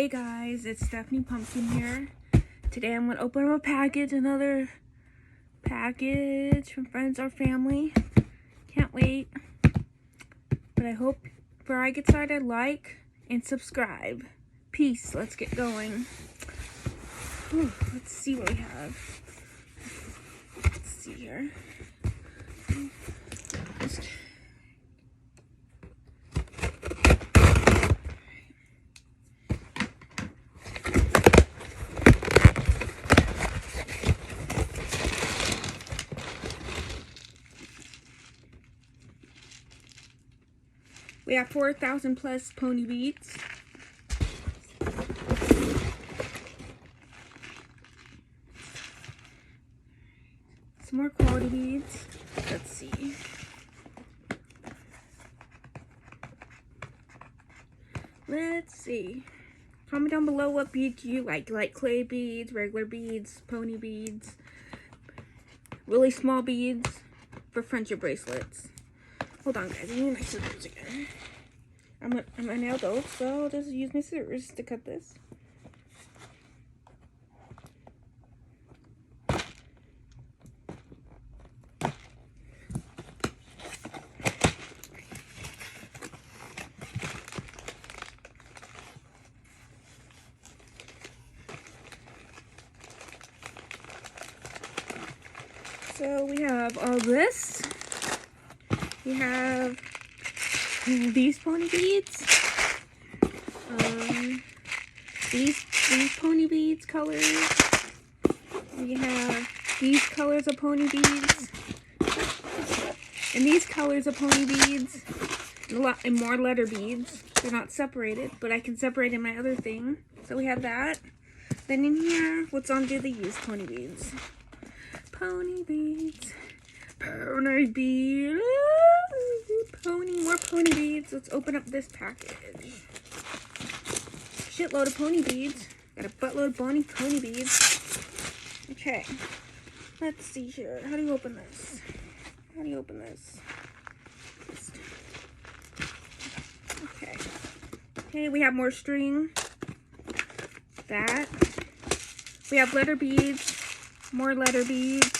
Hey guys, it's Stephanie Pumpkin here. Today I'm going to open up a package, another package from friends or family. Can't wait. But I hope before I get started, like and subscribe. Peace. Let's get going. Whew, let's see what we have. Let's see here. We have 4,000 plus pony beads. Some more quality beads. Let's see. Let's see. Comment down below what beads you like clay beads, regular beads, pony beads, really small beads for friendship bracelets. Hold on, guys. I need my scissors again. I'm gonna nail those, so I'll just use my scissors to cut this. So we have all this. We have these pony beads. These pony beads colors. We have these colors of pony beads. And these colors of pony beads. And more letter beads. They're not separated, but I can separate in my other thing. So we have that. Then in here, let's undo the used pony beads. Pony beads. Pony beads. More pony beads. Let's open up this package. Shitload of pony beads. Got a buttload of pony beads. Okay. Let's see here. How do you open this? How do you open this? Okay. Okay, we have more string. That. We have letter beads. More letter beads.